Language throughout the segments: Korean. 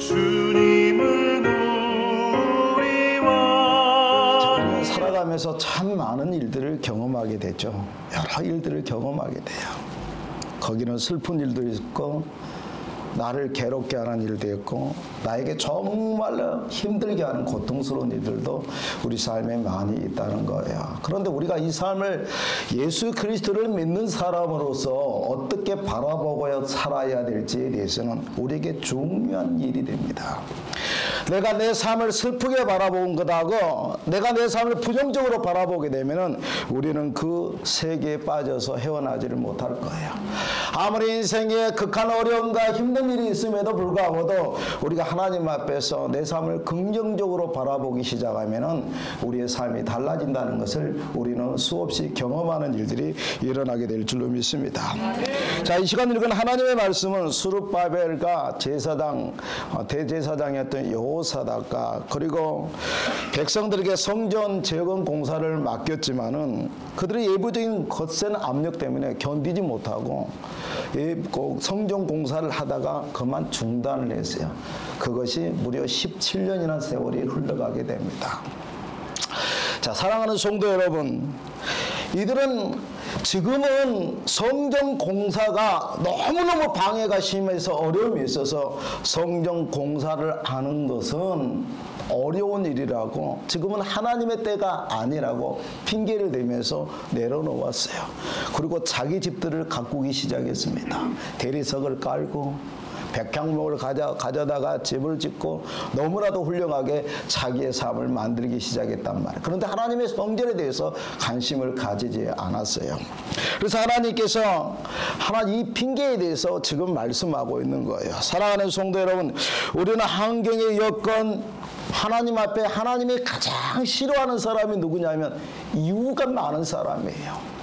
주님은 우리와 살아가면서 참 많은 일들을 경험하게 되죠. 여러 일들을 경험하게 돼요. 거기는 슬픈 일도 있고 나를 괴롭게 하는 일도 있고 나에게 정말로 힘들게 하는 고통스러운 일들도 우리 삶에 많이 있다는 거예요. 그런데 우리가 이 삶을 예수 그리스도를 믿는 사람으로서 어떻게 바라보고 살아야 될지에 대해서는 우리에게 중요한 일이 됩니다. 내가 내 삶을 슬프게 바라본 것하고 내가 내 삶을 부정적으로 바라보게 되면은 우리는 그 세계에 빠져서 헤어나지를 못할 거예요. 아무리 인생에 극한 어려움과 힘든 일이 있음에도 불구하고도 우리가 하나님 앞에서 내 삶을 긍정적으로 바라보기 시작하면은 우리의 삶이 달라진다는 것을 우리는 수없이 경험하는 일들이 일어나게 될 줄로 믿습니다. 자, 이 시간 읽은 하나님의 말씀은 스룹바벨과 제사장, 대제사장이었던 여호사닥과 그리고 백성들에게 성전 재건 공사를 맡겼지만은 그들의 예부적인 거센 압력 때문에 견디지 못하고 성전 공사를 하다가 그만 중단을 했어요. 그것이 무려 17년이나 세월이 흘러가게 됩니다. 자, 사랑하는 성도 여러분, 이들은 지금은 성전 공사가 너무너무 방해가 심해서 어려움이 있어서 성전 공사를 하는 것은 어려운 일이라고, 지금은 하나님의 때가 아니라고 핑계를 대면서 내려놓았어요. 그리고 자기 집들을 가꾸기 시작했습니다. 대리석을 깔고 백향목을 가져다가 집을 짓고 너무나도 훌륭하게 자기의 삶을 만들기 시작했단 말이에요. 그런데 하나님의 성전에 대해서 관심을 가지지 않았어요. 그래서 하나님께서 이 핑계에 대해서 지금 말씀하고 있는 거예요. 사랑하는 성도 여러분, 우리는 환경의 여건, 하나님 앞에 하나님이 가장 싫어하는 사람이 누구냐면 이유가 많은 사람이에요.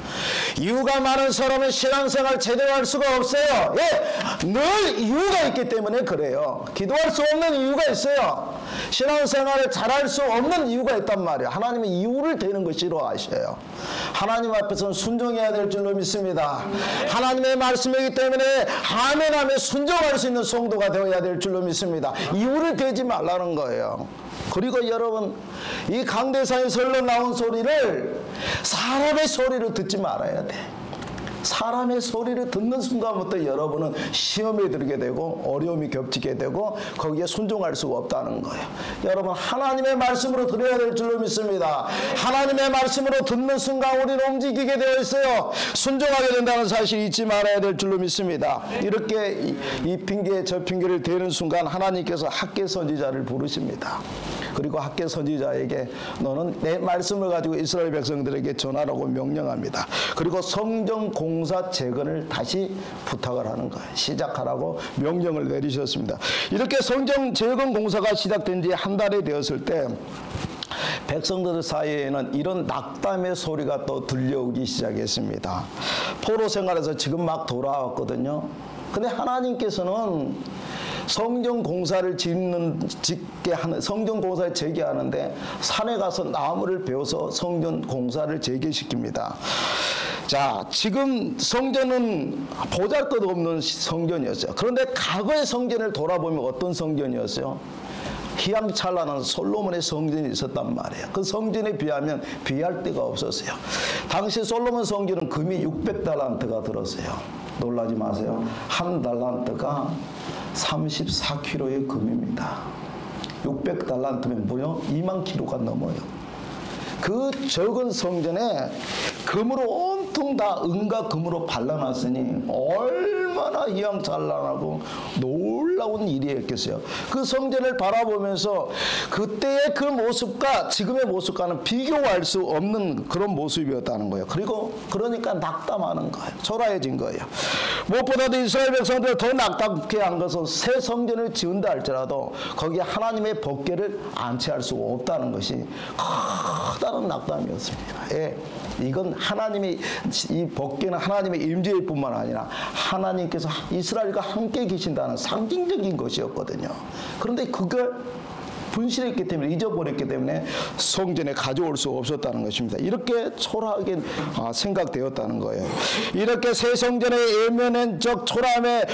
이유가 많은 사람은 신앙생활 제대로 할 수가 없어요. 예, 늘 이유가 있기 때문에 그래요. 기도할 수 없는 이유가 있어요. 신앙생활을 잘할 수 없는 이유가 있단 말이에요. 하나님은 이유를 대는 거 싫어하셔요. 하나님 앞에서는 순종해야 될 줄로 믿습니다. 하나님의 말씀이기 때문에 아멘하며 순종할 수 있는 성도가 되어야 될 줄로 믿습니다. 이유를 대지 말라는 거예요. 그리고 여러분, 이 강대상에서 흘러나온 소리를, 사람의 소리를 듣지 말아야 돼. 사람의 소리를 듣는 순간부터 여러분은 시험에 들게 되고 어려움이 겹치게 되고 거기에 순종할 수가 없다는 거예요. 여러분, 하나님의 말씀으로 들어야 될 줄로 믿습니다. 하나님의 말씀으로 듣는 순간 우리는 움직이게 되어 있어요. 순종하게 된다는 사실 잊지 말아야 될 줄로 믿습니다. 이렇게 이 핑계 저 핑계를 대는 순간 하나님께서 학개 선지자를 부르십니다. 그리고 학개 선지자에게 너는 내 말씀을 가지고 이스라엘 백성들에게 전하라고 명령합니다. 그리고 성전 공사 재건을 다시 부탁을 하는 거예요. 시작하라고 명령을 내리셨습니다. 이렇게 성전 재건 공사가 시작된 지 한 달이 되었을 때 백성들 사이에는 이런 낙담의 소리가 또 들려오기 시작했습니다. 포로 생활에서 지금 막 돌아왔거든요. 근데 하나님께서는 성전 공사를 성전 공사를 재개하는데 산에 가서 나무를 베어서 성전 공사를 재개시킵니다. 자, 지금 성전은 보잘것없는 성전이었어요. 그런데 과거의 성전을 돌아보면 어떤 성전이었어요? 휘황찬란한 솔로몬의 성전이 있었단 말이에요. 그 성전에 비하면 비할 데가 없었어요. 당시 솔로몬 성전은 금이 600달란트가 들었어요. 놀라지 마세요. 한 달란트가 34kg의 금입니다. 600달란트면 무려 2만 kg가 넘어요. 그 적은 성전에 금으로 온통 다 은과 금으로 발라놨으니 얼마나 휘황찬란하고 놀라운 일이었겠어요. 그 성전을 바라보면서 그때의 그 모습과 지금의 모습과는 비교할 수 없는 그런 모습이었다는 거예요. 그러니까 낙담하는 거예요. 초라해진 거예요. 무엇보다도 이스라엘 백성들을 더 낙담케 한 것은 새 성전을 지은다 할지라도 거기에 하나님의 법궤를 안치할 수가 없다는 것이 커다란 낙담이었습니다. 예, 이건 이 법궤는 하나님의 임재일 뿐만 아니라 하나님께서 이스라엘과 함께 계신다는 상징적인 것이었거든요. 그런데 그걸 분실했기 때문에, 잊어버렸기 때문에 성전에 가져올 수 없었다는 것입니다. 이렇게 초라하게 생각되었다는 거예요. 이렇게 새 성전의 예면적 초라함에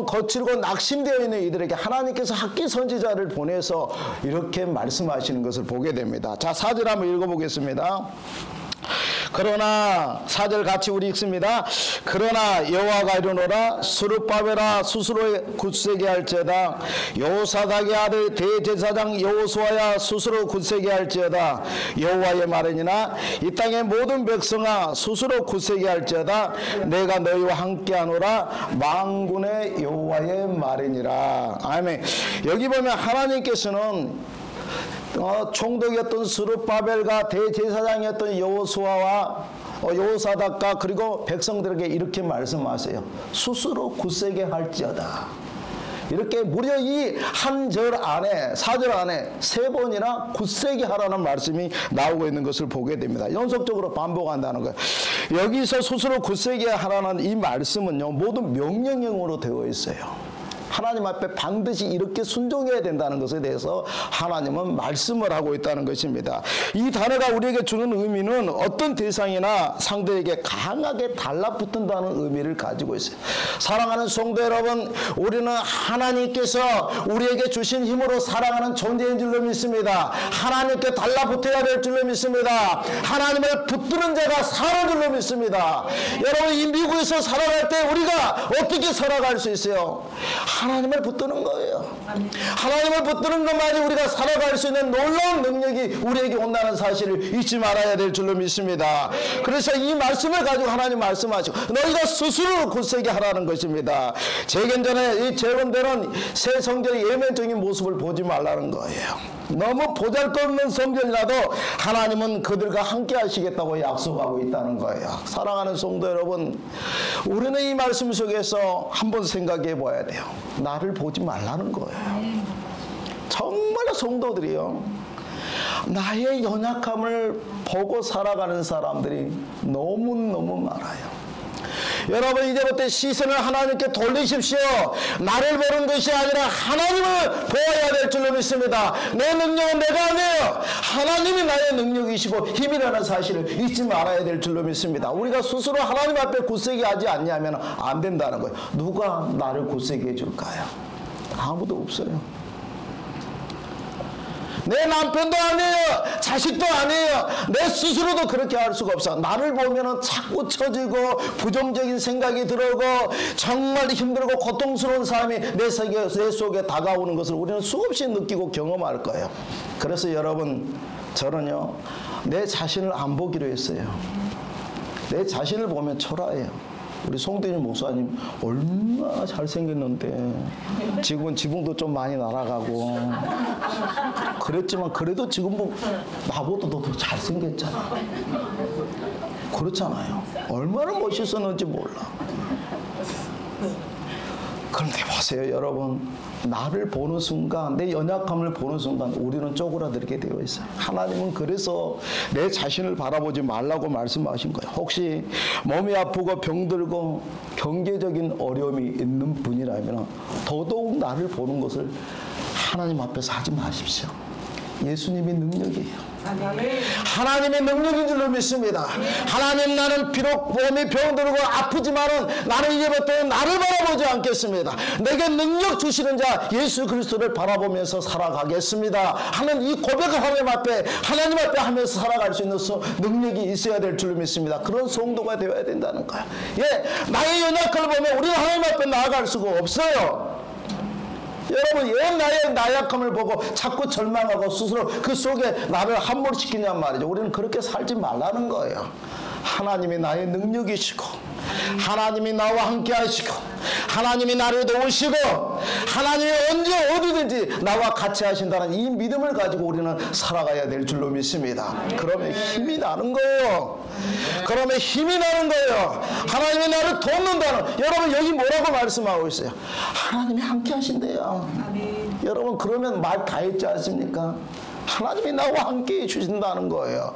거칠고 낙심되어 있는 이들에게 하나님께서 학기 선지자를 보내서 이렇게 말씀하시는 것을 보게 됩니다. 자, 4절 한번 읽어보겠습니다. 그러나 4절 같이 우리 읽습니다. 그러나 여호와가 이르노라 스룹바벨아 스스로 굳세게 할지어다 여호사닥의 아들 대제사장 여호수아야 스스로 굳세게 할지어다 여호와의 말이니나 이 땅의 모든 백성아 스스로 굳세게 할지어다 내가 너희와 함께하노라 만군의 여호와의 말이니라. 아멘. 여기 보면 하나님께서는 총독이었던 스룹바벨과 대제사장이었던 여호수아와 여호사닥과 그리고 백성들에게 이렇게 말씀하세요. 스스로 굳세게 할지어다. 이렇게 무려 이 한 절 안에 4절 안에 3번이나 굳세게 하라는 말씀이 나오고 있는 것을 보게 됩니다. 연속적으로 반복한다는 거예요. 여기서 스스로 굳세게 하라는 이 말씀은요, 모두 명령형으로 되어 있어요. 하나님 앞에 반드시 이렇게 순종해야 된다는 것에 대해서 하나님은 말씀을 하고 있다는 것입니다. 이 단어가 우리에게 주는 의미는 어떤 대상이나 상대에게 강하게 달라붙는다는 의미를 가지고 있어요. 사랑하는 성도 여러분, 우리는 하나님께서 우리에게 주신 힘으로 살아가는 존재인 줄로 믿습니다. 하나님께 달라붙어야 될 줄로 믿습니다. 하나님을 붙드는 자가 사는 줄로 믿습니다. 여러분, 이 미국에서 살아갈 때 우리가 어떻게 살아갈 수 있어요? 하나님을 붙드는 거예요. 하나님을 붙드는 것만이 우리가 살아갈 수 있는 놀라운 능력이 우리에게 온다는 사실을 잊지 말아야 될 줄로 믿습니다. 그래서 이 말씀을 가지고 하나님 말씀하시고 너희가 스스로 굳세게 하라는 것입니다. 재건전에 이 재건되는 새 성전의 예면적인 모습을 보지 말라는 거예요. 너무 보잘것없는 성전이라도 하나님은 그들과 함께 하시겠다고 약속하고 있다는 거예요. 사랑하는 성도 여러분, 우리는 이 말씀 속에서 한번 생각해 봐야 돼요. 나를 보지 말라는 거예요. 정말 성도들이요, 나의 연약함을 보고 살아가는 사람들이 너무너무 많아요. 여러분, 이제부터 시선을 하나님께 돌리십시오. 나를 보는 것이 아니라 하나님을 보아야 될 줄로 믿습니다. 내 능력은 내가 아니에요. 하나님이 나의 능력이시고 힘이라는 사실을 잊지 말아야 될 줄로 믿습니다. 우리가 스스로 하나님 앞에 굳세게 하지 않냐면 안 된다는 거예요. 누가 나를 굳세게 해줄까요? 아무도 없어요. 내 남편도 아니에요. 자식도 아니에요. 내 스스로도 그렇게 할 수가 없어. 나를 보면은 자꾸 처지고 부정적인 생각이 들어오고 정말 힘들고 고통스러운 삶이 내 속에 다가오는 것을 우리는 수없이 느끼고 경험할 거예요. 그래서 여러분, 저는요, 내 자신을 안 보기로 했어요. 내 자신을 보면 초라해요. 우리 송대진 목사님 얼마나 잘생겼는데 지금은 지붕도 좀 많이 날아가고 그랬지만 그래도 지금 나보다 더 잘생겼잖아. 그렇잖아요. 얼마나 멋있었는지 몰라. 그런데 보세요, 여러분. 나를 보는 순간, 내 연약함을 보는 순간 우리는 쪼그라들게 되어 있어요. 하나님은 그래서 내 자신을 바라보지 말라고 말씀하신 거예요. 혹시 몸이 아프고 병들고 경제적인 어려움이 있는 분이라면 더더욱 나를 보는 것을 하나님 앞에서 하지 마십시오. 예수님의 능력이에요. 하나님의 능력인 줄로 믿습니다. 하나님, 나는 비록 몸이 병들고 아프지만은 나는 이제부터 나를 바라보지 않겠습니다. 내게 능력 주시는 자 예수 그리스도를 바라보면서 살아가겠습니다 하는 이 고백을 하나님 앞에 하면서 살아갈 수 있는 능력이 있어야 될 줄로 믿습니다. 그런 성도가 되어야 된다는 거예요. 예, 나의 연약함을 보면 우리는 하나님 앞에 나아갈 수가 없어요. 여러분, 왜 나의 나약함을 보고 자꾸 절망하고 스스로 그 속에 나를 함몰시키냔 말이죠. 우리는 그렇게 살지 말라는 거예요. 하나님이 나의 능력이시고 하나님이 나와 함께 하시고 하나님이 나를 도우시고 하나님이 언제 어디든지 나와 같이 하신다는 이 믿음을 가지고 우리는 살아가야 될 줄로 믿습니다. 그러면 힘이 나는 거예요. 그러면 힘이 나는 거예요. 하나님이 나를 돕는다는, 여러분 여기 뭐라고 말씀하고 있어요? 하나님이 함께 하신대요. 여러분, 그러면 말 다 했지 않습니까? 하나님이 나와 함께 해주신다는 거예요.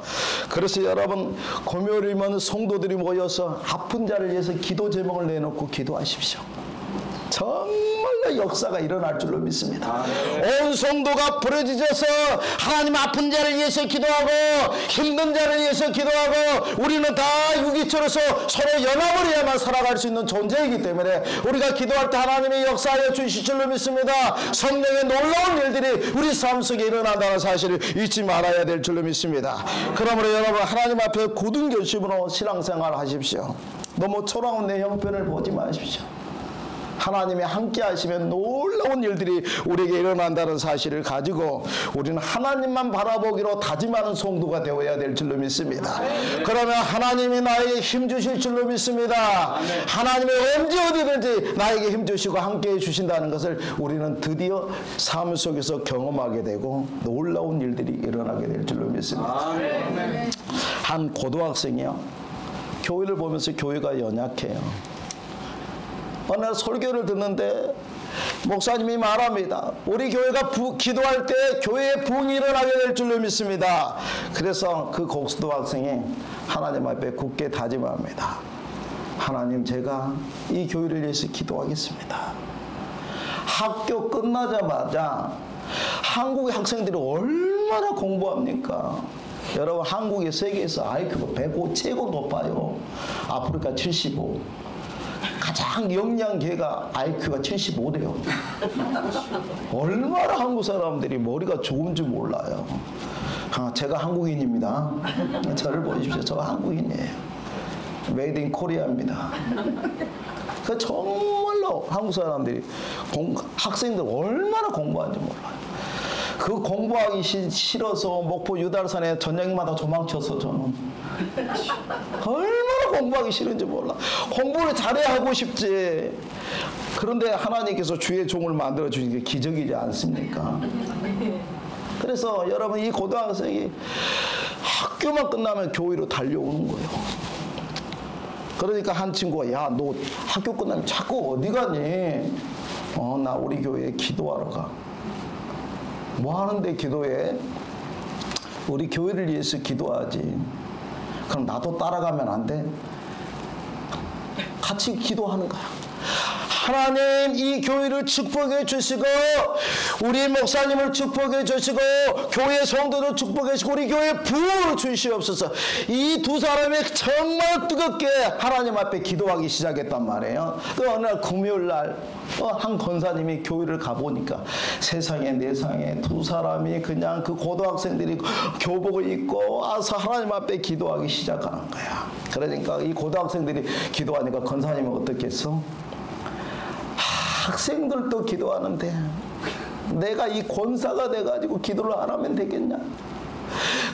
그래서 여러분, 금요일이면 성도들이 모여서 아픈 자를 위해서 기도 제목을 내놓고 기도하십시오. 정말 정말로 역사가 일어날 줄로 믿습니다. 온 성도가 부르짖어서 하나님 아픈 자를 위해서 기도하고 힘든 자를 위해서 기도하고 우리는 다 유기체로서 서로 연합을 해야만 살아갈 수 있는 존재이기 때문에 우리가 기도할 때 하나님이 역사하여 주실 줄로 믿습니다. 성령의 놀라운 일들이 우리 삶 속에 일어난다는 사실을 잊지 말아야 될 줄로 믿습니다. 그러므로 여러분 하나님 앞에 굳은 결심으로 신앙생활 하십시오. 너무 초라한 내 형편을 보지 마십시오. 하나님이 함께 하시면 놀라운 일들이 우리에게 일어난다는 사실을 가지고 우리는 하나님만 바라보기로 다짐하는 성도가 되어야 될 줄로 믿습니다. 그러면 하나님이 나에게 힘주실 줄로 믿습니다. 하나님이 언제 어디든지 나에게 힘주시고 함께해 주신다는 것을 우리는 드디어 삶 속에서 경험하게 되고 놀라운 일들이 일어나게 될 줄로 믿습니다. 한 고등학생이요, 교회를 보면서 교회가 연약해요. 어느 날 설교를 듣는데 목사님이 말합니다. 우리 교회가 기도할 때 교회에 부흥이 일어나게 될 줄로 믿습니다. 그래서 그 고등학생이 하나님 앞에 굳게 다짐합니다. 하나님, 제가 이 교회를 위해서 기도하겠습니다. 학교 끝나자마자 한국의 학생들이 얼마나 공부합니까? 여러분, 한국이 세계에서 IQ가 105 최고 높아요. 아프리카 75. 가장 영리한 개가 IQ가 75대요. 얼마나 한국 사람들이 머리가 좋은지 몰라요. 제가 한국인입니다. 저를 보십시오. 저 한국인이에요. 메이드 인 코리아입니다. 정말로 한국 사람들이 학생들 얼마나 공부하는지 몰라요. 그 공부하기 싫어서 목포 유달산에 저녁마다 도망쳐서 저는 얼마나 공부하기 싫은지 몰라. 공부를 잘해야 하고 싶지. 그런데 하나님께서 주의 종을 만들어 주신 게 기적이지 않습니까? 그래서 여러분, 이 고등학생이 학교만 끝나면 교회로 달려오는 거예요. 그러니까 한 친구가, 야, 너 학교 끝나면 자꾸 어디 가니? 나 우리 교회에 기도하러 가. 뭐 하는데 기도해? 우리 교회를 위해서 기도하지. 그럼 나도 따라가면 안 돼? 같이 기도하는 거야. 하나님, 이 교회를 축복해 주시고 우리 목사님을 축복해 주시고 교회 성도들 축복해 주시고 우리 교회 부흥을 주시옵소서. 이 두 사람이 정말 뜨겁게 하나님 앞에 기도하기 시작했단 말이에요. 그 어느 날 금요일 날 한 권사님이 교회를 가보니까 세상에 내상에 두 사람이 그냥 그 고등학생들이 교복을 입고 와서 하나님 앞에 기도하기 시작하는 거야. 그러니까 이 고등학생들이 기도하니까 권사님은 어떻게 했어? 학생들도 기도하는데 내가 이 권사가 돼가지고 기도를 안 하면 되겠냐?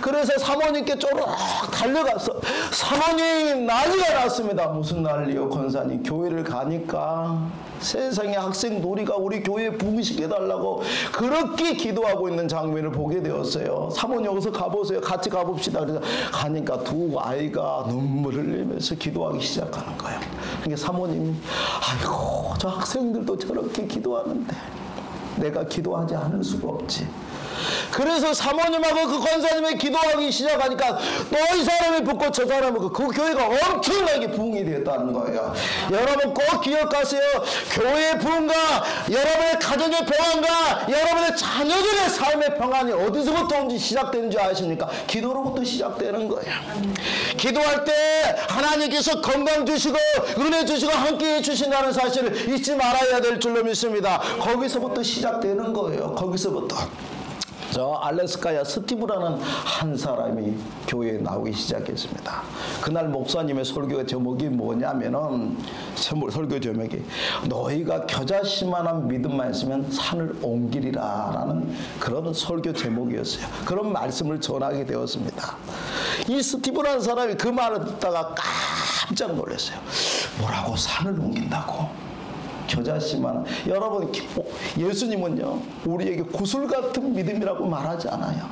그래서 사모님께 쪼르륵 달려가서, 사모님, 난리가 났습니다. 무슨 난리요? 권사님, 교회를 가니까 세상에 학생 놀이가 우리 교회에 부흥시켜달라고 그렇게 기도하고 있는 장면을 보게 되었어요. 사모님, 여기서 가보세요. 같이 가봅시다. 그래서 가니까 두 아이가 눈물을 흘리면서 기도하기 시작하는 거예요. 그러니까 사모님이, 아이고, 저 학생들도 저렇게 기도하는데 내가 기도하지 않을 수가 없지. 그래서 사모님하고 그 권사님이 기도하기 시작하니까 또 이 사람이 붙고 저 사람이 그 교회가 엄청나게 부흥이 되었다는 거예요. 여러분 꼭 기억하세요. 교회의 부흥과 여러분의 가정의 평안과 여러분의 자녀들의 삶의 평안이 어디서부터 온지 시작되는지 아십니까? 기도로부터 시작되는 거예요. 기도할 때 하나님께서 건강 주시고 은혜 주시고 함께해 주신다는 사실을 잊지 말아야 될 줄로 믿습니다. 거기서부터 시작되는 거예요. 거기서부터. 저 알래스카야 스티브라는 한 사람이 교회에 나오기 시작했습니다. 그날 목사님의 설교 제목이 뭐냐면은, 설교 제목이 너희가 겨자씨만한 믿음만 있으면 산을 옮기리라 라는 그런 설교 제목이었어요. 그런 말씀을 전하게 되었습니다. 이 스티브라는 사람이 그 말을 듣다가 깜짝 놀랐어요. 뭐라고 산을 옮긴다고? 겨자씨만. 여러분, 예수님은요 우리에게 구슬 같은 믿음이라고 말하지 않아요.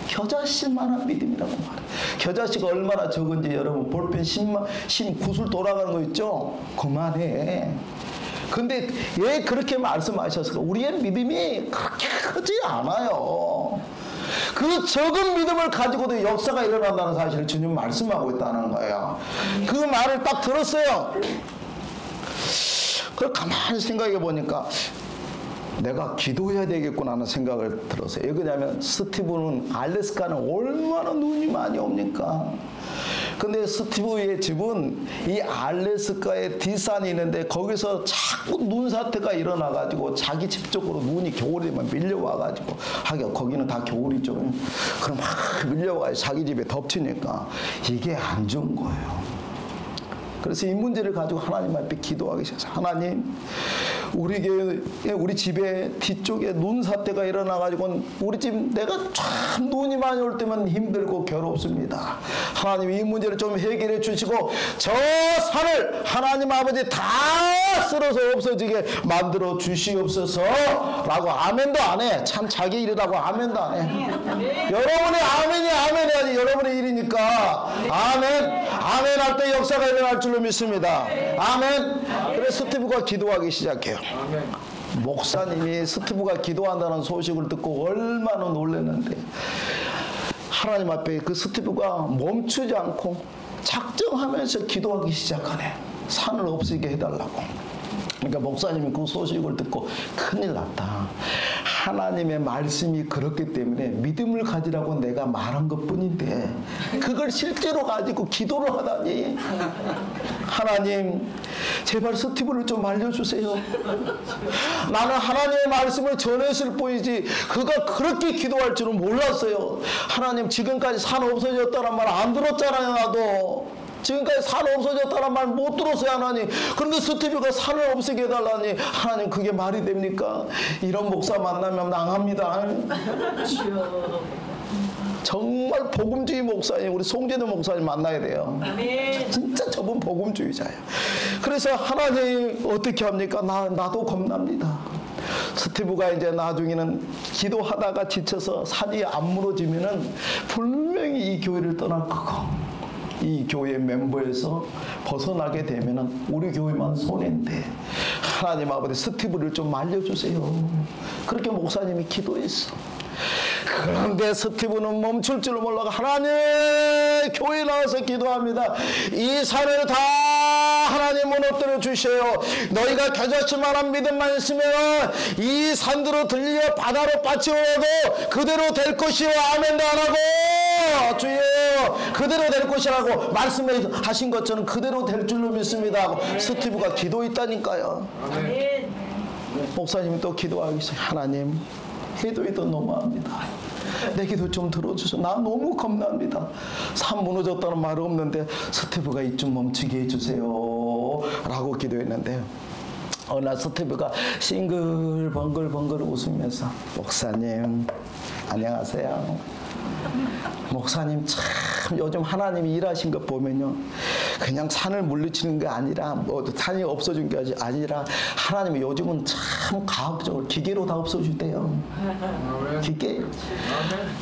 겨자씨만한 믿음이라고 말해요. 겨자씨가 얼마나 적은지 여러분 볼펜 10 구슬 돌아가는 거 있죠? 그만해. 근데 왜 그렇게 말씀하셨을까? 우리의 믿음이 그렇게 크지 않아요. 그 적은 믿음을 가지고도 역사가 일어난다는 사실을 주님 말씀하고 있다는 거예요. 그 말을 딱 들었어요. 그걸 가만히 생각해 보니까 내가 기도해야 되겠구나 하는 생각을 들었어요. 왜 그러냐면 스티브는 알래스카는 얼마나 눈이 많이 옵니까? 근데 스티브의 집은 이 알래스카에 뒷산이 있는데 거기서 자꾸 눈사태가 일어나가지고 자기 집 쪽으로 눈이 겨울에 되면 밀려와가지고 하긴 거기는 다 겨울이죠. 그럼 막 밀려와가지고 자기 집에 덮치니까 이게 안 좋은 거예요. 그래서 이 문제를 가지고 하나님 앞에 기도하기 시작했어요. 하나님, 우리 집에 뒤쪽에 눈사태가 일어나가지고 우리 집 내가 참 눈이 많이 올 때면 힘들고 괴롭습니다. 하나님 이 문제를 좀 해결해 주시고 저 산을 하나님 아버지 다 쓸어서 없어지게 만들어 주시옵소서 라고 아멘도 안 해. 참 자기 일이라고 아멘도 안 해. 여러분의 아멘이 아멘해야지. 여러분의 일이니까 아멘. 아멘 할 때 역사가 일어날 줄로 믿습니다. 아멘. 그래서 스티브가 기도하기 시작해요. 목사님이 스티브가 기도한다는 소식을 듣고 얼마나 놀랐는데 하나님 앞에 그 스티브가 멈추지 않고 작정하면서 기도하기 시작하네. 산을 없애게 해달라고. 그러니까 목사님이 그 소식을 듣고 큰일 났다. 하나님의 말씀이 그렇기 때문에 믿음을 가지라고 내가 말한 것뿐인데 그걸 실제로 가지고 기도를 하다니. 하나님 제발 스티브를 좀 알려주세요. 나는 하나님의 말씀을 전했을 뿐이지 그가 그렇게 기도할 줄은 몰랐어요. 하나님 지금까지 산 없어졌다는 말 안 들었잖아요. 나도 지금까지 산 없어졌다는 말 못 들었어요. 하나님. 그런데 스티브가 산을 없애게 해달라니 하나님 그게 말이 됩니까? 이런 목사 만나면 망합니다. 정말 복음주의 목사님, 우리 송재도 목사님 만나야 돼요. 진짜 저분 복음주의자예요. 그래서 하나님 어떻게 합니까? 나도 겁납니다. 스티브가 이제 나중에는 기도하다가 지쳐서 산이 안 무너지면은 분명히 이 교회를 떠날 거고 이 교회 멤버에서 벗어나게 되면은 우리 교회만 손해인데 하나님 아버지 스티브를 좀 알려주세요. 그렇게 목사님이 기도했어. 그런데 스티브는 멈출 줄 몰라가 하나님 교회 나와서 기도합니다. 이 산을 다 하나님 무너뜨려 주셔요. 너희가 겨자씨만한 믿음만 있으면 이 산으로 들려 바다로 빠치오라도 그대로 될 것이요. 아멘도 안 하고 주여 그대로 될 것이라고 말씀하신 것처럼 그대로 될 줄로 믿습니다 하고 스티브가 기도했다니까요. 목사님이 또 기도하기 시작. 하나님 해도 너무합니다. 내 기도 좀 들어주셔. 나 너무 겁납니다. 산 무너졌다는 말 없는데 스티브가 이쯤 멈추게 해주세요 라고 기도했는데 어느 날 스티브가 싱글벙글벙글 웃으면서 목사님 안녕하세요. 목사님 참 요즘 하나님이 일하신 것 보면요 그냥 산을 물리치는 게 아니라 뭐 산이 없어진 게 아니라 하나님이 요즘은 참 과학적으로 기계로 다 없어주대요. 기계.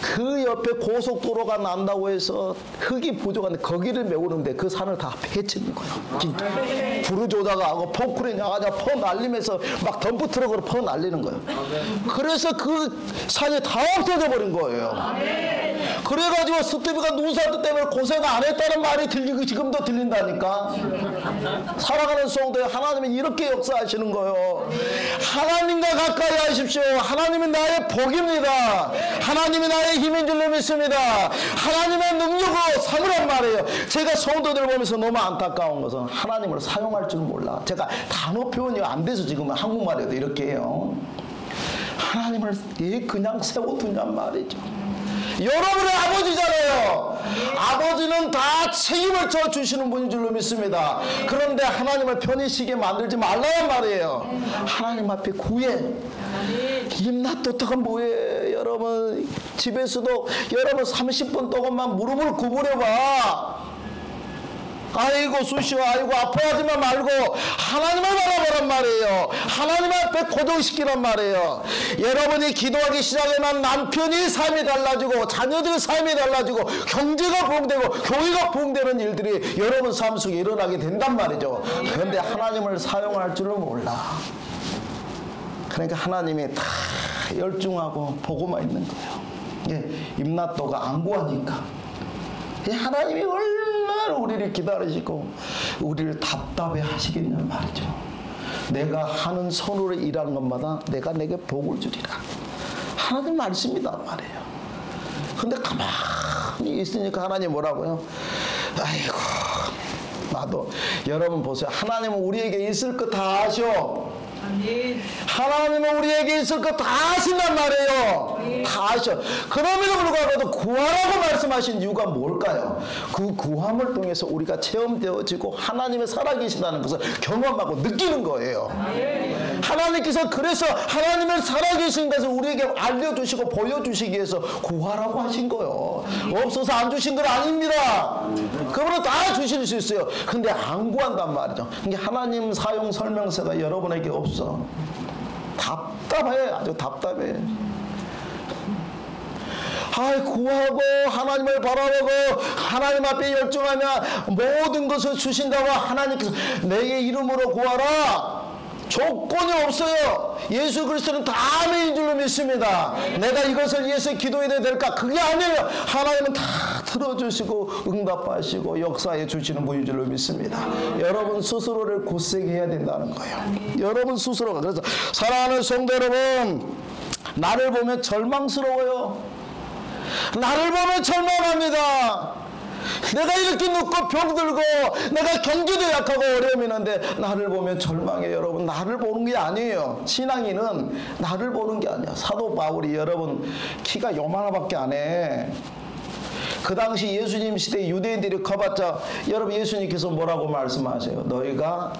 그 옆에 고속도로가 난다고 해서 흙이 부족한데 거기를 메우는데 그 산을 다 해치는 거예요. 부르조다가 하고 포크레인 나가자 퍼 날리면서 막 덤프트럭으로 퍼 날리는 거예요. 그래서 그 산이 다 없어져 버린 거예요. 그래가지고 스티브가 눈사태 때문에 고생 안 했다는 말이 들리고 지금도 들린다니까. 살아가는 성도에 하나님은 이렇게 역사하시는 거예요. 하나님과 가까이 하십시오. 하나님이 나의 복입니다. 하나님이 나의 힘인 줄로 믿습니다. 하나님의 능력으로 삼으란 말이에요. 제가 성도들 보면서 너무 안타까운 것은 하나님을 사용할 줄 몰라. 제가 단어 표현이 안 돼서 지금 한국말에도 이렇게 해요. 하나님을 그냥 세워두냔 말이죠. 여러분의 아버지잖아요. 아버지는 다 책임을 져주시는 분인 줄로 믿습니다. 그런데 하나님을 편히 쉬게 만들지 말라는 말이에요. 하나님 앞에 구해. 임나또가 뭐예요? 여러분 집에서도 여러분 30분 동안만 무릎을 구부려봐. 아이고 쑤시오 아이고 아파하지만 말고 하나님을 바라보란 말이에요. 하나님 앞에 고정시키란 말이에요. 여러분이 기도하기 시작하면 남편이 삶이 달라지고 자녀들의 삶이 달라지고 경제가 부흥되고 교회가 부흥되는 일들이 여러분 삶 속에 일어나게 된단 말이죠. 그런데 하나님을 사용할 줄은 몰라. 그러니까 하나님이 다 열중하고 보고만 있는 거예요. 임나또가 안 구하니까 하나님이 얼마나 우리를 기다리시고 우리를 답답해 하시겠냐 말이죠. 내가 하는 손으로 일하는 것마다 내가 내게 복을 주리라. 하나님 말씀이단 말이에요. 근데 가만히 있으니까 하나님 뭐라고요? 아이고, 나도. 여러분 보세요. 하나님은 우리에게 있을 것 다 아셔. 하나님은 우리에게 있을 것 다 아신단 말이에요. 다 아셔. 그럼에도 불구하고 구하라고 말씀하신 이유가 뭘까요? 그 구함을 통해서 우리가 체험되어지고 하나님의 살아계신다는 것을 경험하고 느끼는 거예요. 하나님께서 그래서 하나님의 살아계신 것을 우리에게 알려주시고 보여주시기 위해서 구하라고 하신 거예요. 없어서 안 주신 건 아닙니다. 그분은 다 주실 수 있어요. 근데 안 구한단 말이죠. 이게 하나님 사용 설명서가 여러분에게 없어. 답답해. 아주 답답해. 구하고 하나님을 바라보고 하나님 앞에 열중하면 모든 것을 주신다고 하나님께서 내게 이름으로 구하라. 조건이 없어요. 예수 그리스도는 다 아멘인 줄로 믿습니다. 내가 이것을 위해서 기도해야 될까? 그게 아니에요. 하나님은 다 들어주시고 응답하시고 역사해 주시는 분인 줄로 믿습니다. 여러분 스스로를 굳세게 해야 된다는 거예요. 여러분 스스로가. 그래서 사랑하는 성도 여러분, 나를 보면 절망스러워요. 나를 보면 절망합니다. 내가 이렇게 눕고 병들고 내가 경기도 약하고 어려움이 있는데 나를 보면 절망해. 여러분, 나를 보는 게 아니에요. 신앙인은 나를 보는 게 아니야. 사도 바울이 여러분 키가 요만하밖에 안 해. 그 당시 예수님 시대 유대인들이 커봤자 여러분 예수님께서 뭐라고 말씀하세요? 너희가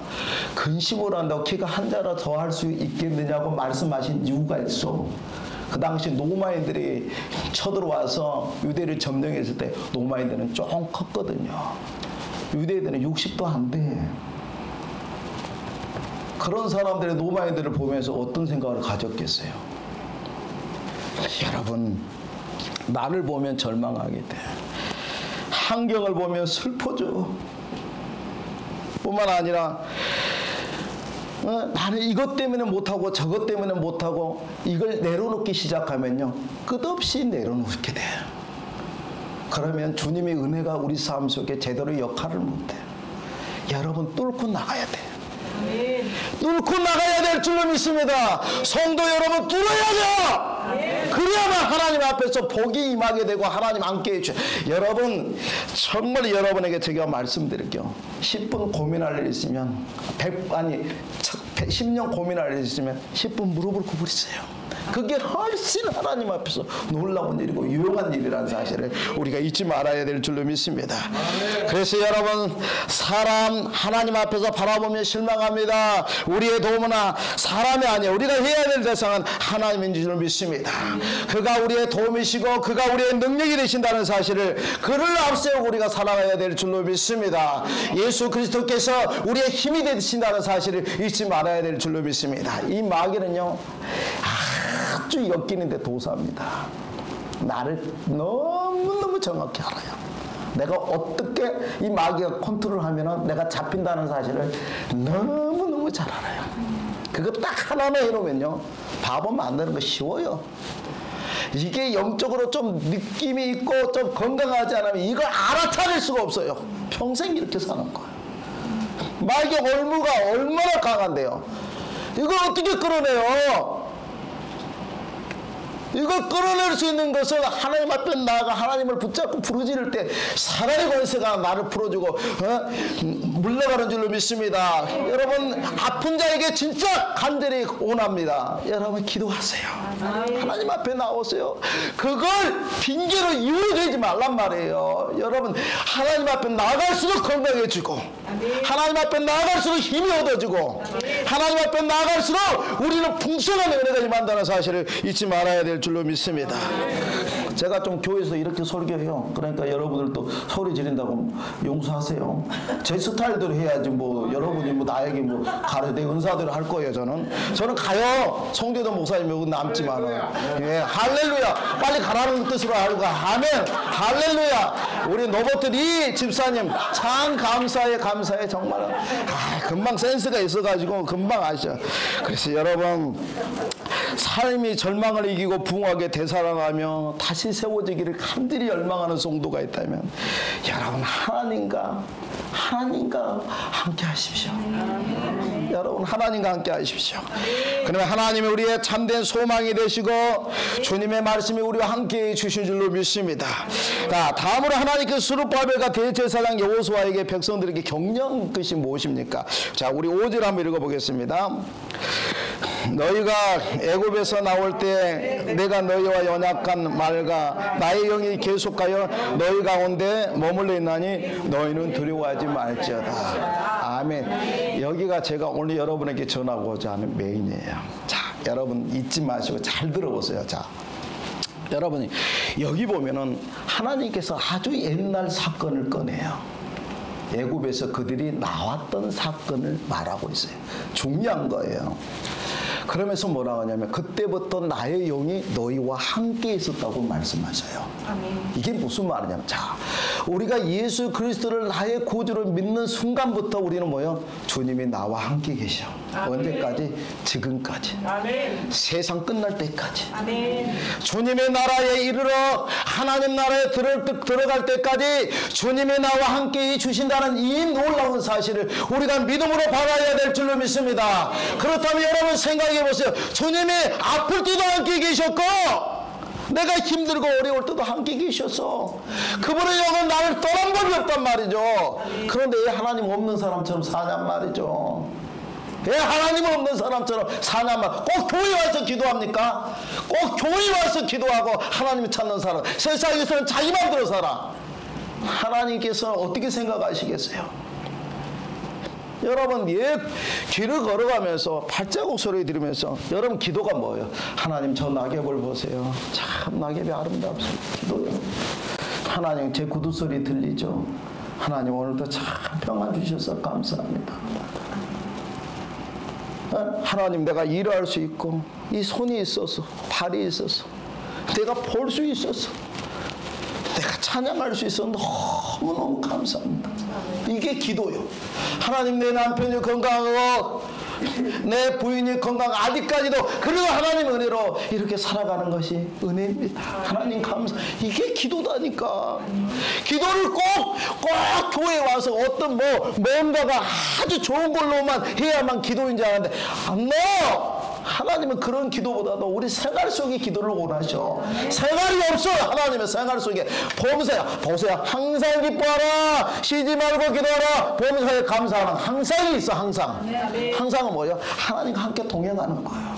근심을 한다고 키가 한 자라 더 할 수 있겠느냐고 말씀하신 이유가 있어. 그 당시 노마인들이 쳐들어와서 유대를 점령했을 때 노마인들은 좀 컸거든요. 유대인들은 60도 안 돼. 그런 사람들의 노마인들을 보면서 어떤 생각을 가졌겠어요? 여러분, 나를 보면 절망하게 돼. 환경을 보면 슬퍼져. 뿐만 아니라 나는 이것 때문에 못하고 저것 때문에 못하고 이걸 내려놓기 시작하면요 끝없이 내려놓게 돼요. 그러면 주님의 은혜가 우리 삶 속에 제대로 역할을 못해요. 여러분 뚫고 나가야 돼요. 뚫고 나가야 될 줄로 믿습니다. 성도 여러분 뚫어야죠. 그래야만 하나님 앞에서 복이 임하게 되고 하나님 함께 해주셔요. 여러분 정말 여러분에게 제가 말씀드릴게요. 10분 고민할 일 있으면 10년 고민할 일 있으면 10분 무릎을 구부리세요. 그게 훨씬 하나님 앞에서 놀라운 일이고 유용한 일이라는 사실을 우리가 잊지 말아야 될 줄로 믿습니다. 그래서 여러분 사람 하나님 앞에서 바라보면 실망합니다. 우리의 도움은 사람이 아니에요. 우리가 해야 될 대상은 하나님인 줄 믿습니다. 그가 우리의 도움이시고 그가 우리의 능력이 되신다는 사실을 그를 앞세우고 우리가 살아가야 될 줄로 믿습니다. 예수 그리스도께서 우리의 힘이 되신다는 사실을 잊지 말아야 될 줄로 믿습니다. 이 마귀는요 아주 엮이는데 도사입니다. 나를 너무너무 정확히 알아요. 내가 어떻게 이 마귀가 컨트롤하면 내가 잡힌다는 사실을 너무너무 잘 알아요. 그거 딱 하나만 해놓으면요 바보 만드는 거 쉬워요. 이게 영적으로 좀 느낌이 있고 좀 건강하지 않으면 이걸 알아차릴 수가 없어요. 평생 이렇게 사는 거예요. 마귀 올무가 얼마나 강한데요. 이걸 어떻게 끌어내요? 이걸 끌어낼 수 있는 것은 하나님 앞에 나아가 하나님을 붙잡고 부르짖을 때 사단의 권세가 나를 풀어주고 물러가는 줄로 믿습니다. 여러분 아픈 자에게 진짜 간절히 원합니다. 여러분 기도하세요. 하나님 앞에 나오세요. 그걸 핑계로 이유로 되지 말란 말이에요. 여러분 하나님 앞에 나아갈수록 건강해지고 하나님 앞에 나아갈수록 힘이 얻어지고 하나님 앞에 나아갈수록 우리는 풍성한 은혜가 임한다는 사실을 잊지 말아야 될 줄로 믿습니다. 제가 좀 교회에서 이렇게 설교해요. 그러니까 여러분들도 소리 지른다고 용서하세요. 제 스타일대로 해야지 뭐 여러분이 뭐 나에게 뭐 가르대 은사대로 할 거예요. 저는 가요. 성대도 목사님이 남지만은 예, 할렐루야. 빨리 가라는 뜻으로 알고 아멘. 할렐루야. 우리 노버트리 집사님 참 감사해 정말. 금방 센스가 있어가지고 금방 아시죠. 그래서 여러분 삶이 절망을 이기고 부흥하게 되살아가며 다시 세워지기를 간절히 열망하는 성도가 있다면 여러분 하나님과 하나님과 함께 하십시오. 여러분, 하나님과 함께 하십시오. 그러면 하나님이 우리의 참된 소망이 되시고 주님의 말씀이 우리와 함께 주신 줄로 믿습니다. 자, 다음으로 하나님께서 스룹바벨과 대제사장 여호수아에게 백성들에게 격려한 것이 무엇입니까? 자, 우리 5절 한번 읽어보겠습니다. 너희가 애굽에서 나올 때 내가 너희와 연약한 말과 나의 영이 계속하여 너희 가운데 머물러 있나니 너희는 두려워하지 말지어다. 아멘. 여기가 제가 오늘 여러분에게 전하고자 하는 메인이에요. 자, 여러분 잊지 마시고 잘 들어보세요. 자, 여러분이 여기 보면은 하나님께서 아주 옛날 사건을 꺼내요. 애굽에서 그들이 나왔던 사건을 말하고 있어요. 중요한 거예요. 그러면서 뭐라고 하냐면 그때부터 나의 영이 너희와 함께 있었다고 말씀하셔요. 아멘. 이게 무슨 말이냐면, 자, 우리가 예수 그리스도를 나의 구주로 믿는 순간부터 우리는 뭐예요? 주님이 나와 함께 계셔. 아멘. 언제까지? 지금까지. 아멘. 세상 끝날 때까지. 아멘. 주님의 나라에 이르러 하나님 나라에 들어갈 때까지 주님이 나와 함께 주신다는 이 놀라운 사실을 우리가 믿음으로 받아야 될 줄로 믿습니다. 그렇다면 여러분 생각해 보세요. 주님이 아플 때도 함께 계셨고 내가 힘들고 어려울 때도 함께 계셨어. 그분의 영은 나를 떠난 법이 없단 말이죠. 그런데 왜 하나님 없는 사람처럼 사냔 말이죠. 왜 하나님 없는 사람처럼 사냔 말이죠. 꼭 교회 와서 기도합니까? 꼭 교회 와서 기도하고 하나님을 찾는 사람. 세상에서는 자기 마음대로 살아. 하나님께서 어떻게 생각하시겠어요? 여러분, 길을 걸어가면서 발자국 소리 들으면서 여러분 기도가 뭐예요? 하나님, 저 낙엽을 보세요. 참 낙엽이 아름답습니다. 기도요. 하나님, 제 구두 소리 들리죠? 하나님, 오늘도 참 평안 주셔서 감사합니다. 하나님, 내가 일할 수 있고 이 손이 있어서 발이 있어서 내가 볼 수 있어서 내가 찬양할 수 있어서 너무너무 감사합니다. 이게 기도요. 하나님, 내 남편이 건강하고 내 부인이 건강, 아직까지도 그래도 하나님 은혜로 이렇게 살아가는 것이 은혜입니다. 하나님 감사. 이게 기도다니까. 기도를 꼭 교회에 와서 어떤 뭔가가 아주 좋은 걸로만 해야만 기도인 줄 아는데 하나님은 그런 기도보다도 우리 생활 속의 기도를 원하셔. 생활이 없어. 하나님의 생활 속에 보세요. 항상 기뻐하라. 쉬지 말고 기도하라. 범사에 감사하라. 항상이 있어. 항상은 뭐예요? 하나님과 함께 동행하는 거예요.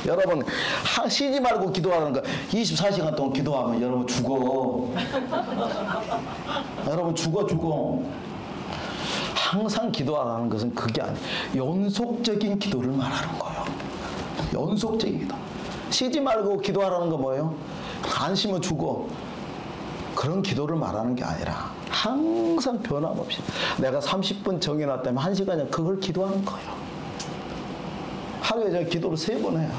여러분, 쉬지 말고 기도하는 거 24시간 동안 기도하면 여러분 죽어. 여러분 죽어. 항상 기도하라는 것은 그게 아니에요. 연속적인 기도를 말하는 거예요. 연속적인 기도. 쉬지 말고 기도하라는 거 뭐예요? 안 쉬면 죽어. 그런 기도를 말하는 게 아니라 항상 변함없이 내가 30분 정해놨다면 1시간이면 그걸 기도하는 거예요. 하루에 제가 기도를 3번 해요.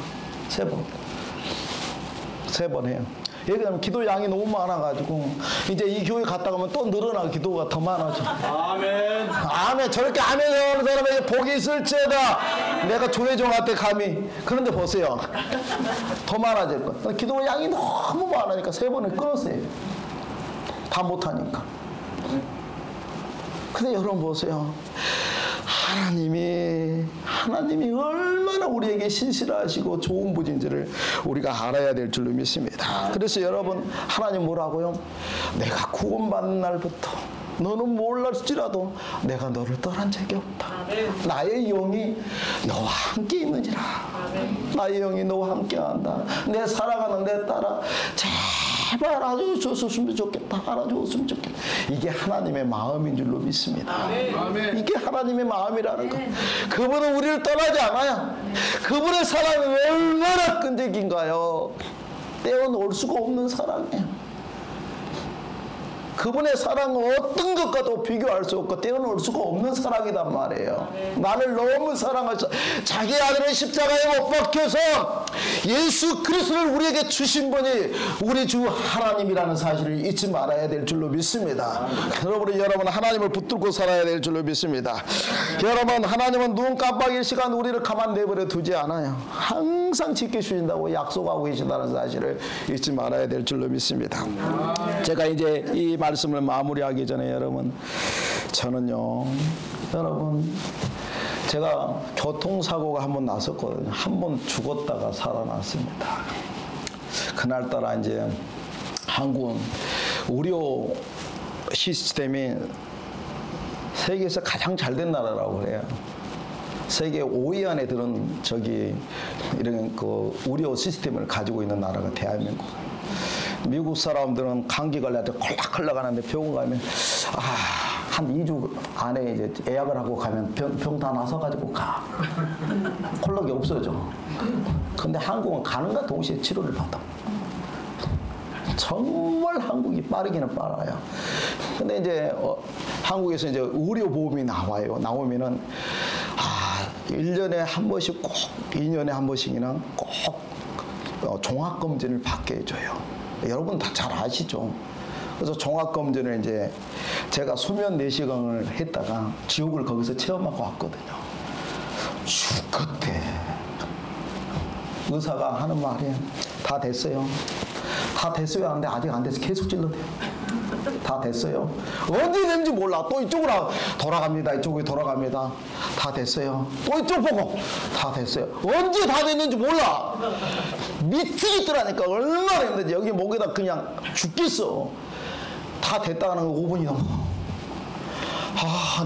3번 해요. 얘기하면 기도 양이 너무 많아가지고 이제 이 교회 갔다 가면 또 늘어나. 기도가 더 많아져. 아멘. 저렇게 아멘 하는 사람에게 복이 있을지어다. 내가 조혜정한테 감히. 그런데 보세요. 더 많아질 거야. 기도 양이 너무 많으니까 3번을 끊었어요. 다 못하니까. 근데 여러분 보세요. 하나님이 얼마나 우리에게 신실하시고 좋은 분인지를 우리가 알아야 될 줄로 믿습니다. 그래서 여러분, 하나님 뭐라고요? 내가 구원받는 날부터 너는 몰랐지라도 내가 너를 떠난 적이 없다. 나의 영이 너와 함께 있느니라. 나의 영이 너와 함께한다. 내 사랑하는 내 딸아, 제발 알아줬으면 좋겠다. 알아줬으면 좋겠다. 이게 하나님의 마음인 줄로 믿습니다. 이게 하나님의 마음이라는 거. 그분은 우리를 떠나지 않아요. 그분의 사랑이 얼마나 끈질긴가요? 떼어놓을 수가 없는 사랑이에요. 그분의 사랑은 어떤 것과도 비교할 수 없고 떼어놓을 수가 없는 사랑이란 말이에요. 나를 너무 사랑하셔. 자기 아들을 십자가에 못 박혀서 예수 그리스도를 우리에게 주신 분이 우리 주 하나님이라는 사실을 잊지 말아야 될 줄로 믿습니다. 여러분 하나님을 붙들고 살아야 될 줄로 믿습니다. 여러분, 하나님은 눈 깜빡일 시간 우리를 가만 내버려 두지 않아요. 항상 지켜주신다고 약속하고 계신다는 사실을 잊지 말아야 될 줄로 믿습니다. 제가 이제 이 말씀을 마무리하기 전에 여러분, 저는요, 여러분, 제가 교통사고가 한 번 났었거든요. 한 번 죽었다가 살아났습니다. 그날따라 이제 한국은 의료 시스템이 세계에서 가장 잘된 나라라고 그래요. 세계 5위 안에 드는 이런 그 의료 시스템을 가지고 있는 나라가 대한민국. 미국 사람들은 감기 걸려서 콜락콜락 하는데 병원 가면 한 2주 안에 이제 예약을 하고 가면 병 다 나서 가지고 가. 콜락이 없어져. 근데 한국은 가는가 동시에 치료를 받아. 정말 한국이 빠르기는 빨라요. 근데 이제 한국에서 이제 의료보험이 나오면은 1년에 한 번씩 꼭 2년에 한 번씩이나 꼭 종합검진을 받게 해줘요. 여러분 다 잘 아시죠? 그래서 종합검진을 이제 제가 수면 내시경을 했다가 지옥을 거기서 체험하고 왔거든요. 그때 의사가 하는 말이 다 됐어요. 다 됐어요 하는데 아직 안 돼서 계속 찔러대요. 다 됐어요. 언제 되는지 몰라. 또 이쪽으로 돌아갑니다. 이쪽으로 돌아갑니다. 다 됐어요. 또 이쪽 보고 다 됐어요. 언제 다 됐는지 몰라. 미치겠더라니까. 얼마나 힘든지. 여기 목에다 그냥 죽겠어. 다 됐다는 거 5분이 넘어.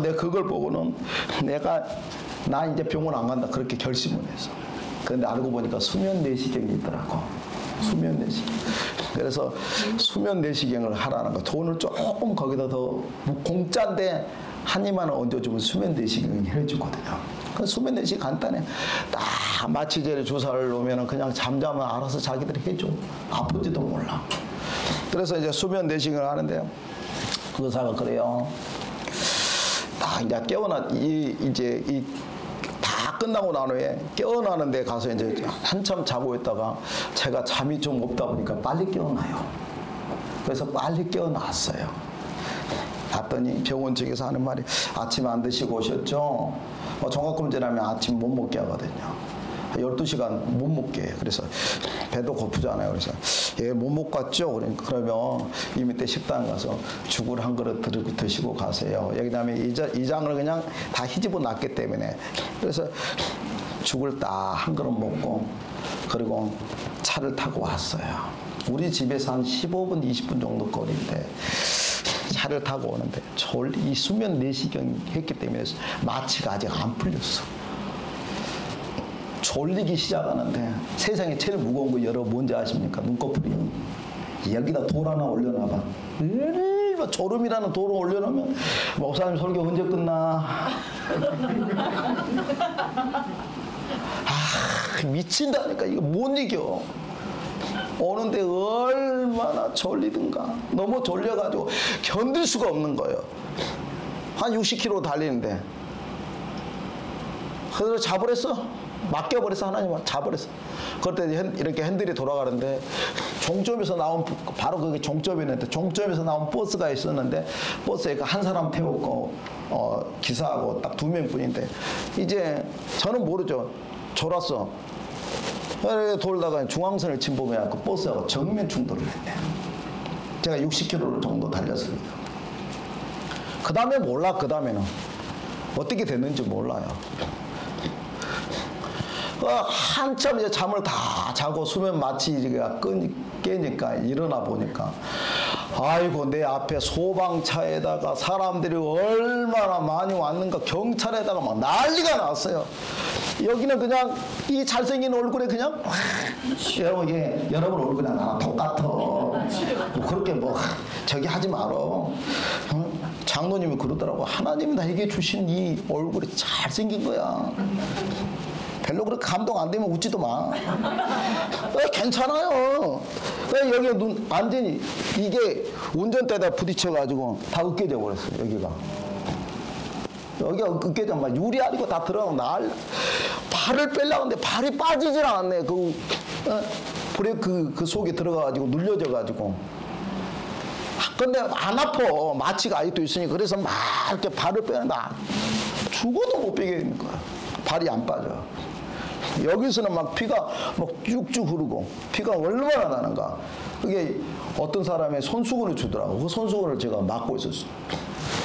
내가 그걸 보고는 나 이제 병원 안 간다. 그렇게 결심을 했어. 그런데 알고 보니까 수면 내시경이 있더라고. 수면 내시경. 그래서 수면 내시경을 하라는 거. 돈을 조금 거기다 더 공짜인데 한 2만 원 얹어주면 수면 내시경을 해주거든요. 그 수면 내시경 간단해. 딱 마취제를 주사를 놓으면 그냥 잠자면 알아서 자기들이 해줘. 아픈지도 몰라. 그래서 이제 수면 내시경을 하는데요. 의사가 그래요. 딱 이제 다 끝나고 난 후에 깨어나는 데 가서 이제 한참 자고 있다가 제가 잠이 좀 없다 보니까 빨리 깨어나요. 그래서 빨리 깨어났어요. 봤더니 병원 측에서 하는 말이 아침 안 드시고 오셨죠? 종합검진하면 아침 못 먹게 하거든요. 12시간 못 먹게 해요. 그래서 배도 고프잖아요. 그래서 못 먹고 왔죠? 그러면 이 밑에 식당 가서 죽을 한 그릇 들고 드시고 가세요. 여기다음에 이 장을 그냥 다 휘집어 놨기 때문에. 그래서 죽을 딱 한 그릇 먹고 그리고 차를 타고 왔어요. 우리 집에서 한 15분 20분 정도 거리인데 차를 타고 오는데 이 수면 내시경 했기 때문에 마취가 아직 안 풀렸어. 졸리기 시작하는데 세상에 제일 무거운 거 여러분 뭔지 아십니까? 눈꺼풀이요. 여기다 돌 하나 올려놔봐. 졸음이라는 돌을 올려놓으면 목사님 설교 언제 끝나? 미친다니까. 이거 못 이겨. 오는데 얼마나 졸리든가. 너무 졸려가지고 견딜 수가 없는 거예요. 한 60km 달리는데. 그래서 잡으랬어. 맡겨버렸어. 하나님 잡으랬어. 그럴 때 이렇게 핸들이 돌아가는데 종점에서 나온 바로 그게 종점이었는데 종점에서 나온 버스가 있었는데 버스에 한 사람 태웠고 기사하고 딱 2명뿐인데 이제 저는 모르죠. 졸았어. 돌다가 중앙선을 침범해갖고 버스하고 정면 충돌을 했네. 제가 60km 정도 달렸습니다. 그 다음에 몰라. 그 다음에는 어떻게 됐는지 몰라요. 한참 이제 잠을 다 자고 수면 마취가 깨니까 일어나 보니까 아이고 내 앞에 소방차에다가 사람들이 얼마나 많이 왔는가. 경찰에다가 막 난리가 났어요. 여기는 그냥 이 잘생긴 얼굴에 그냥 여러분 얼굴이랑 나랑 똑같아. 그렇게 저기 하지 말어. 장로님이 그러더라고. 하나님이 나에게 주신 이 얼굴이 잘생긴 거야. 별로 그렇게 감동 안 되면 웃지도 마. 괜찮아요. 여기 완전히 이게 운전대에다 부딪혀가지고 다 으깨져 버렸어요. 여기가 으깨져 막 유리알이고 다 들어가고 발을 빼려고 하는데 발이 빠지질 않네. 브레이크 그 속에 들어가가지고 눌려져가지고. 근데 안 아파. 마취가 아직도 있으니. 그래서 막 이렇게 발을 빼는데 죽어도 못 빼게 되는 거야. 발이 안 빠져. 여기서는 막 피가 막 쭉쭉 흐르고 피가 얼마나 나는가. 그게 어떤 사람의 손수건을 주더라고. 그 손수건을 제가 맞고 있었어요.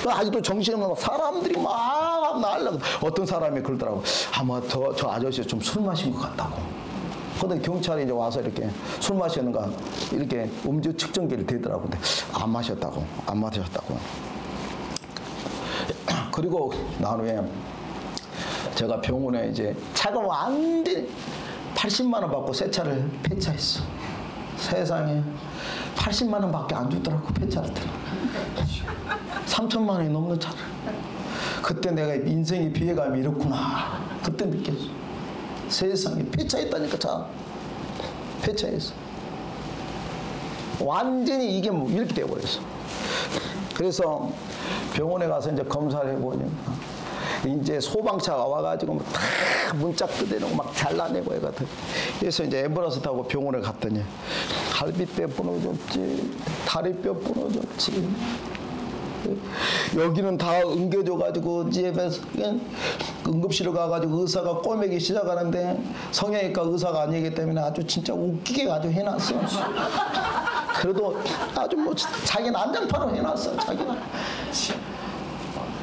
아직도 정신이 없는 사람들이 막 날라고. 어떤 사람이 그러더라고. 아마 저 아저씨 좀 술 마신 것 같다고. 근데 경찰이 이제 와서 이렇게 술 마시는가 이렇게 음주 측정기를 대더라고. 근데 안 마셨다고. 그리고 난 후에 제가 병원에 이제 차가 완전히 80만 원 받고 새 차를 폐차했어. 세상에 80만 원밖에 안 주더라고. 폐차를 들어. 3천만 원이 넘는 차를. 그때 내가 인생의 비애감이 이렇구나. 그때 느꼈어. 세상에 폐차했다니까. 차 폐차했어. 완전히 이게 뭐 이렇게 돼버렸어. 그래서 병원에 가서 이제 검사를 해보니까 이제 소방차가 와가지고 다 문짝 뜯어내고 막 잘라내고 해가지고. 그래서 이제 앰뷸런스 타고 병원에 갔더니 갈비뼈 부러졌지, 다리뼈 부러졌지. 여기는 다 엉겨져가지고 집에서 응급실로 가가지고 의사가 꼬매기 시작하는데 성형외과 의사가 아니기 때문에 아주 진짜 웃기게 가지고 해놨어. 그래도 아주 뭐 자기 난장판으로 해놨어. 자기가.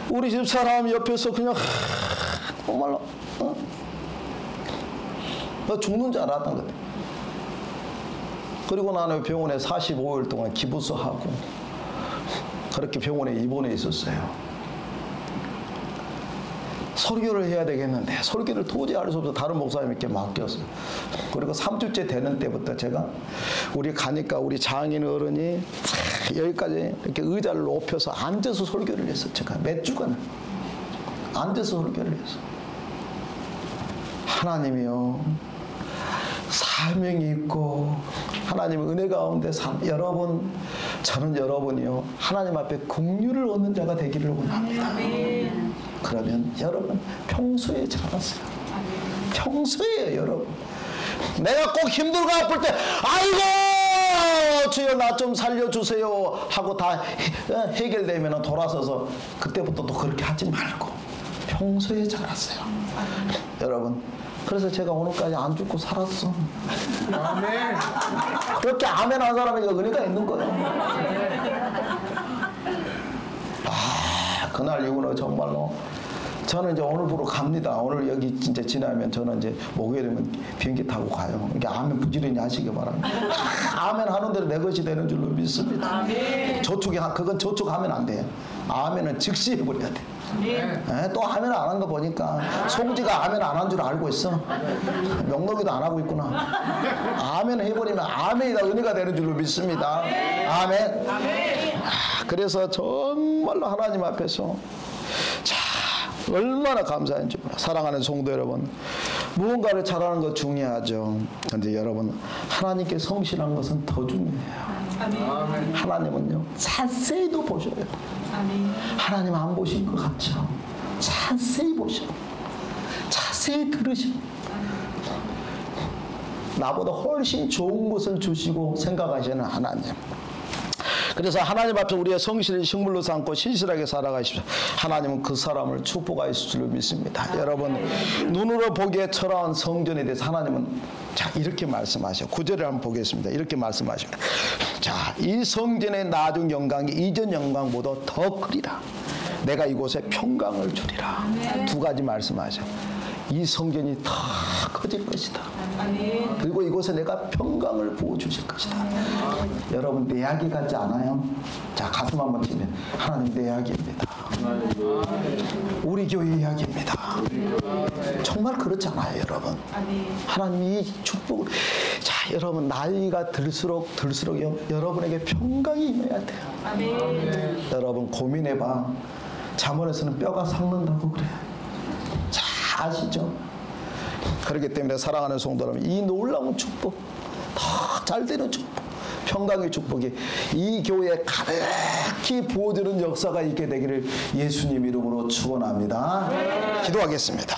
우리 집 사람 옆에서 그냥 정말로 나 죽는 줄 알았던 것 같아. 그리고 나는 병원에 45일 동안 기부서하고 그렇게 병원에 입원해 있었어요. 설교를 해야 되겠는데 설교를 도저히 할 수 없어서 다른 목사님께 맡겼어요. 그리고 3주째 되는 때부터 제가 우리 가니까 우리 장인 어른이 여기까지 이렇게 의자를 높여서 앉아서 설교를 했어요. 제가 몇 주간 앉아서 설교를 했어요. 하나님이요, 사명이 있고 하나님의 은혜 가운데 여러분, 저는 여러분이요 하나님 앞에 긍휼을 얻는 자가 되기를 원합니다. 그러면 여러분 평소에 잘하세요. 평소에요. 여러분 내가 꼭 힘들고 아플 때 아이고 주여 나 좀 살려주세요 하고 다 해결되면 돌아서서 그때부터 또 그렇게 하지 말고 평소에 잘하세요. 여러분 그래서 제가 오늘까지 안 죽고 살았어. 아멘. 그렇게 아멘 한 사람에게 은혜가 있는 거예요. 그날 이후로 정말로 저는 이제 오늘부로 갑니다. 오늘 여기 진짜 지나면 저는 이제 목요일이면 비행기 타고 가요. 이렇게 아멘 부지런히 하시기 바랍니다. 아멘 하는 대로 내 것이 되는 줄로 믿습니다. 아멘. 그건 저축하면 안 돼요. 아멘은 즉시 해버려야 돼. 네, 또 아멘 안 한 거 보니까 송지가 아멘 안 한 줄 알고 있어. 명록이도 안 하고 있구나. 아멘 해버리면 아멘이 다 은혜가 되는 줄로 믿습니다. 아멘. 그래서 정말로 하나님 앞에서 얼마나 감사한지 몰라. 사랑하는 성도 여러분, 무언가를 잘하는 것 중요하죠. 그런데 여러분 하나님께 성실한 것은 더 중요해요. 아멘. 하나님은요 자세히도 보셔요. 아멘. 하나님 안 보신 것 같죠? 자세히 보셔. 자세히 들으셔. 나보다 훨씬 좋은 것을 주시고 생각하시는 하나님. 그래서 하나님 앞에서 우리의 성실을 식물로 삼고 신실하게 살아가십시오. 하나님은 그 사람을 축복하실 줄로 믿습니다. 여러분 눈으로 보기에 초라한 성전에 대해서 하나님은 이렇게 말씀하셔. 9절을 한번 보겠습니다. 이렇게 말씀하십니다. 이 성전의 나중 영광이 이전 영광보다 더 크리라. 내가 이곳에 평강을 주리라. 두 가지 말씀하셔. 이 성전이 더 커질 것이다. 그리고 이곳에 내가 평강을 부어주실 것이다. 여러분 내 이야기 같지 않아요? 자 가슴 한번 치면 하나님 내 이야기입니다. 우리 교회 이야기입니다. 정말 그렇지 않아요 여러분? 하나님 이 축복을 여러분 나이가 들수록 여러분에게 평강이 임해야 돼요. 여러분 고민해봐. 잠언에서는 뼈가 삭는다고 그래. 아시죠? 그렇기 때문에 사랑하는 성도 여러분 이 놀라운 축복 더 잘되는 축복 평강의 축복이 이 교회에 가득히 부어지는 역사가 있게 되기를 예수님 이름으로 축원합니다. 기도하겠습니다.